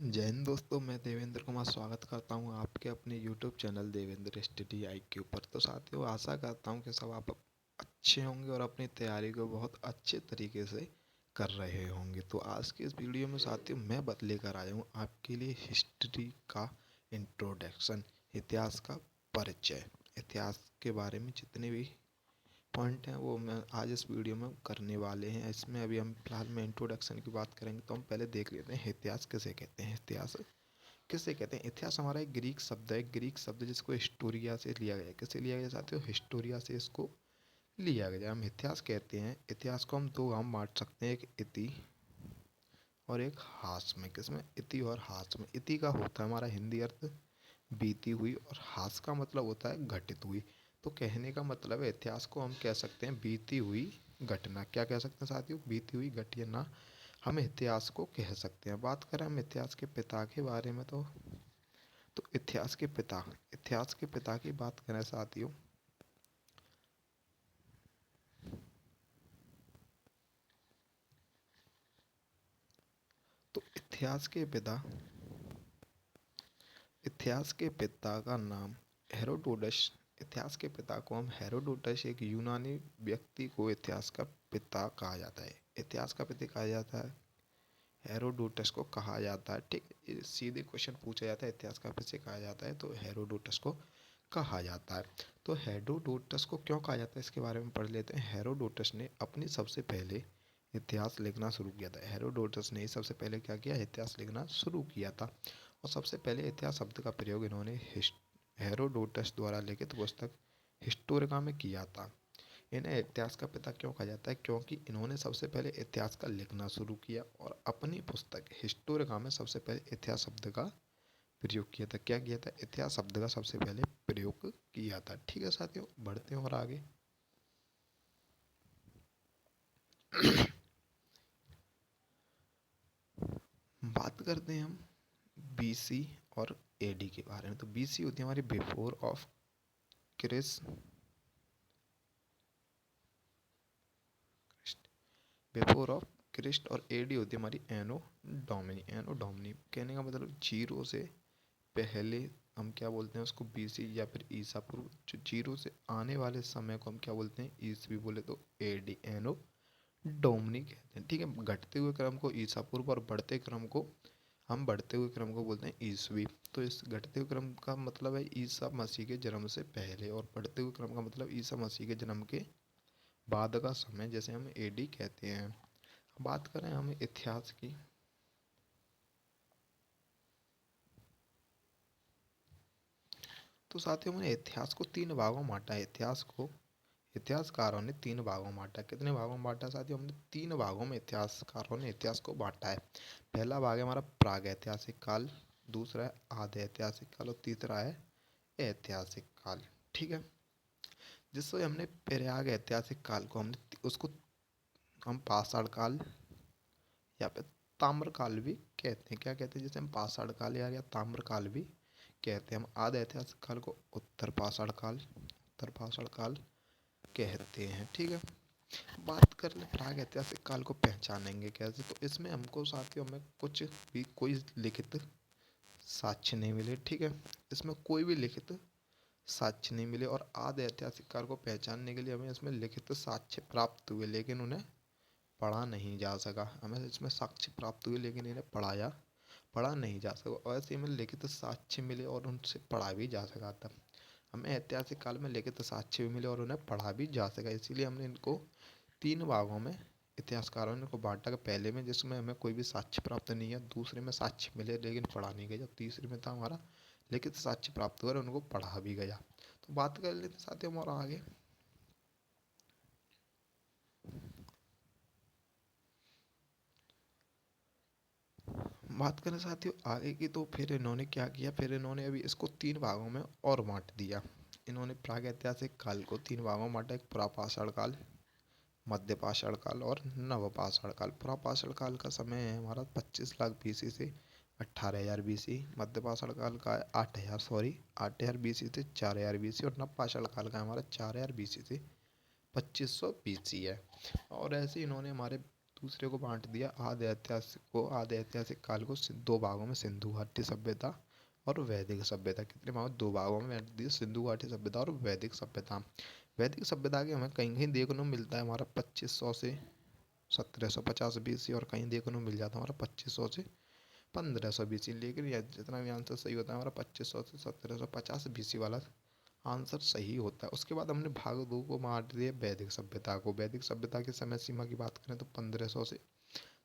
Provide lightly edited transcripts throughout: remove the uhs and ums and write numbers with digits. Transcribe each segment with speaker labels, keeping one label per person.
Speaker 1: जय हिंद दोस्तों, मैं देवेंद्र कुमार स्वागत करता हूं आपके अपने YouTube channel Devendra study IQ पर। तो साथियों, आशा करता हूं कि सब आप अच्छे होंगे और अपनी तैयारी को बहुत अच्छे तरीके से कर रहे होंगे। तो आज के इस वीडियो में साथियों मैं लेकर आया हूं आपके लिए हिस्ट्री का इंट्रोडक्शन, इतिहास का परिचय। इतिहास के बारे में जितने भी पॉइंट हैं वो मैं आज इस वीडियो में करने वाले हैं। इसमें अभी हम फिलहाल में इंट्रोडक्शन की बात करेंगे, तो हम पहले देख लेते हैं इतिहास किसे कहते हैं। इतिहास किसे कहते हैं? इतिहास हमारा एक ग्रीक शब्द है, ग्रीक शब्द जिसको हिस्टोरिया से लिया गया है। किसे लिया गया साथियों? हिस्टोरिया से इसको लिया गया। हम इतिहास कहते हैं, इतिहास को हम दो हम बांट सकते हैं, एक इति और एक हास में। किसमें? इति और हास में। इति का होता है हमारा हिंदी अर्थ बीती हुई, और हास का मतलब होता है घटित हुई। तो कहने का मतलब है इतिहास को हम कह सकते हैं बीती हुई घटना। क्या कह सकते हैं साथियों? बीती हुई घटना हम इतिहास को कह सकते हैं। बात करें हम इतिहास के पिता के बारे में, तो इतिहास के पिता की बात करें साथियों, तो इतिहास के पिता का नाम हेरोडोटस। इतिहास के पिता को हम हेरोडोटस, एक यूनानी व्यक्ति को इतिहास का पिता कहा जाता है। इतिहास का पिता कहा जाता है, हेरोडोटस को कहा जाता है। ठीक, सीधे क्वेश्चन पूछा जाता है इतिहास का किसे कहा जाता है, तो हेरोडोटस को कहा जाता है। तो हेरोडोटस को क्यों कहा जाता है इसके बारे में पढ़ लेते हैं। हेरोडोटस ने अपनी सबसे पहले इतिहास लिखना शुरू किया था। हेरोडोटस ने सबसे पहले क्या किया? इतिहास लिखना शुरू किया था। और सबसे पहले इतिहास शब्द का प्रयोग इन्होंने हेरोडोटस द्वारा लिखित पुस्तक हिस्टोरिका में किया था। इन्हें इतिहास का पिता क्यों कहा जाता है? क्योंकि इन्होंने सबसे पहले इतिहास का लिखना शुरू किया और अपनी पुस्तक हिस्टोरिका में सबसे पहले इतिहास शब्द का प्रयोग किया था। क्या किया था? इतिहास शब्द का सबसे पहले प्रयोग किया था। ठीक है साथियों, बढ़ते हैं और आगे बात करते हैं हम BC और AD के बारे में। तो BC होती है हमारी before of Christ, before of Christ, और AD होती है हमारी एनो डोमिनी। एनो डोमिनी कहने का मतलब जीरो से पहले हम क्या बोलते हैं उसको? BC या फिर ईसा पूर्व। जो जीरो से आने वाले समय को हम क्या बोलते हैं? ईसवी बोले तो AD, एनो डोमिनी कहते हैं। ठीक है, घटते हुए क्रम को ईसा पूर्व और बढ़ते हुए क्रम को बोलते हैं ईसवी। तो इस घटते हुए क्रम का मतलब है ईसा मसीह के जन्म से पहले, और बढ़ते हुए क्रम का मतलब ईसा मसीह के जन्म के बाद का समय, जैसे हम AD कहते हैं। बात करें हम इतिहास की, तो साथियों मैंने इतिहास को तीन भागों में बांटा है। इतिहासकारों ने तीन भागों में बांटा। कितने भागों में बांटा साथियों? हमने तीन भागों में इतिहासकारों ने इतिहास को बांटा है। पहला भाग है हमारा प्राग ऐतिहासिक काल, दूसरा है आधे ऐतिहासिक काल, और तीसरा है ऐतिहासिक काल। ठीक है, जिससे हमने प्राग ऐतिहासिक काल को हमने उसको हम पाषाण काल या फिर ताम्र काल भी कहते हैं। क्या कहते हैं? जैसे हम पाषाण काल या ताम्र काल भी कहते हैं। हम आधे ऐतिहासिक काल को उत्तर पाषाण काल कहते हैं। ठीक है, बात कर ले प्राग ऐतिहासिक काल को पहचानेंगे कैसे, तो इसमें हमको साथियों में कुछ भी कोई लिखित साक्ष्य नहीं मिले। ठीक है, इसमें कोई भी लिखित साक्ष्य नहीं मिले, और आधे ऐतिहासिक काल को पहचानने के लिए हमें इसमें लिखित साक्ष्य प्राप्त हुए, लेकिन उन्हें पढ़ा नहीं जा सका। हमें इसमें साक्ष्य प्राप्त हुए लेकिन इन्हें पढ़ा नहीं जा सका। और ऐसे हमें लिखित साक्ष्य मिले और उनसे पढ़ा भी जा सका था। हमें ऐतिहासिक काल में लिखित साक्ष्य भी मिले और उन्हें पढ़ा भी जा सका। इसीलिए हमने इनको तीन भागों में इतिहासकारों ने इनको बांटा कि पहले में जिसमें हमें कोई भी साक्ष्य प्राप्त नहीं है, दूसरे में साक्ष्य मिले लेकिन पढ़ा नहीं गया, तीसरे में था हमारा लिखित साक्ष्य प्राप्त हुआ और उनको पढ़ा भी गया। तो बात कर लेते साथियों हम और आगे। बात करें साथियों आगे की, तो फिर इन्होंने क्या किया? फिर इन्होंने अभी इसको तीन भागों में और बांट दिया। इन्होंने प्रागैतिहासिक काल को तीन भागों में बांटा। एक पुरापाषाण काल, मध्य पाषाण काल और नवपाषाण काल। पुरापाषाण काल का समय है हमारा 25 लाख BC से 18,000 BC। मध्य पाषाण काल का है 8,000 BC से 4,000 BC, और नवपाषाण काल का है हमारा 4,000 BC से 2,500 BC है। और ऐसे इन्होंने हमारे दूसरे को बांट दिया। आधे ऐतिहासिक काल को दो भागों में, सिंधु घाटी सभ्यता और वैदिक सभ्यता। कितने भागों? दो भागों में बांट दिया, सिंधु घाटी सभ्यता और वैदिक सभ्यता। वैदिक सभ्यता के हमें कहीं कहीं देखने को मिलता है हमारा 2500 से 1750 BC, और कहीं देखने को मिल जाता है हमारा 2500 से 1500 BC। लेकिन यह जितना भी आंसर सही होता है हमारा 2500 से 1750 BC वाला आंसर सही होता है। उसके बाद हमने भाग दो को बांट दिया वैदिक सभ्यता को। वैदिक सभ्यता की समय सीमा की बात करें तो 1500 से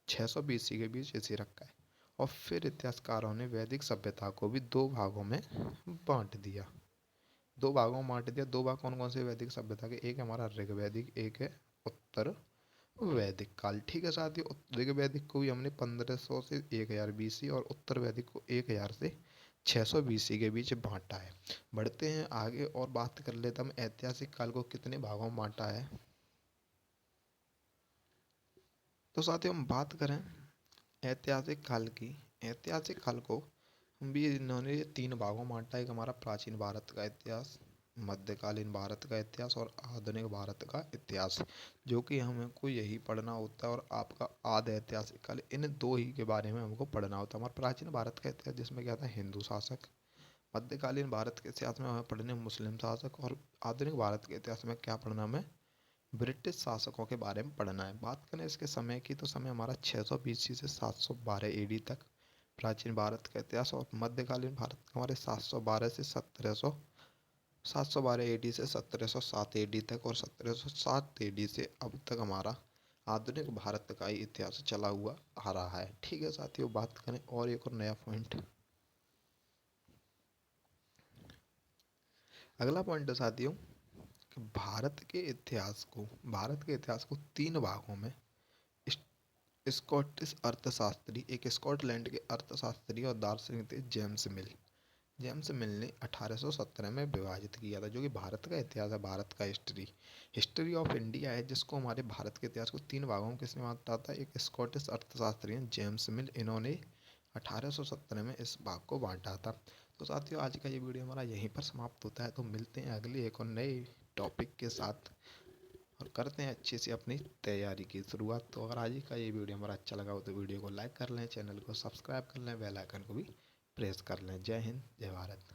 Speaker 1: 600 BC के बीच इसे रखा है। और फिर इतिहासकारों ने वैदिक सभ्यता को भी दो भागों में बांट दिया। दो भागों में बांट दिया। दो भाग कौन कौन से वैदिक सभ्यता के? एक है हमारा ऋग वैदिक, एक है उत्तर वैदिक काल। ठीक है साथियों, ऋग वैदिक को भी हमने 1500 से 1000 BC और उत्तर वैदिक को 1000 से 600 BC के बीच बांटा है। बढ़ते हैं आगे और बात कर लेते हम ऐतिहासिक काल को कितने भागों में बांटा है। तो साथियों हम बात करें ऐतिहासिक काल की। ऐतिहासिक काल को भी इन्होंने तीन भागों में बांटा है। एक हमारा प्राचीन भारत का इतिहास, मध्यकालीन भारत का इतिहास और आधुनिक भारत का इतिहास, जो कि हमको यही पढ़ना होता है। और आपका आधे ऐतिहासिक काल, इन दो ही के बारे में हमको पढ़ना होता है। हमारा प्राचीन भारत का इतिहास जिसमें क्या था? हिंदू शासक। मध्यकालीन भारत के इतिहास में हमें पढ़ने मुस्लिम शासक। और आधुनिक भारत के इतिहास में क्या पढ़ना हमें? ब्रिटिश शासकों के बारे में पढ़ना है। बात करें इसके समय की तो समय हमारा 600 BC से 712 AD तक प्राचीन भारत का इतिहास। और मध्यकालीन भारत का हमारे 712 AD से 1707 AD तक। और 1707 AD से अब तक हमारा आधुनिक भारत का ही इतिहास चला हुआ आ रहा है। ठीक है साथियों, बात करें और एक और नया पॉइंट। अगला पॉइंट है साथियों कि भारत के इतिहास को तीन भागों में स्कॉटिश अर्थशास्त्री, एक स्कॉटलैंड के अर्थशास्त्री और दार्शनिक थे जेम्स मिल ने 1817 में विभाजित किया था। जो कि भारत का इतिहास है, भारत का हिस्ट्री ऑफ इंडिया है, जिसको हमारे भारत के इतिहास को तीन भागों में किसने बांटा था? एक स्कॉटिश अर्थशास्त्री हैं जेम्स मिल, इन्होंने 1817 में इस भाग को बांटा था। तो साथियों आज का ये वीडियो हमारा यहीं पर समाप्त होता है। तो मिलते हैं अगले एक और नए टॉपिक के साथ और करते हैं अच्छे से अपनी तैयारी की शुरुआत। तो अगर आज का ये वीडियो हमारा अच्छा लगा हो तो वीडियो को लाइक कर लें, चैनल को सब्सक्राइब कर लें, बेल आइकन को भी प्रेस कर लें। जय हिंद, जय भारत।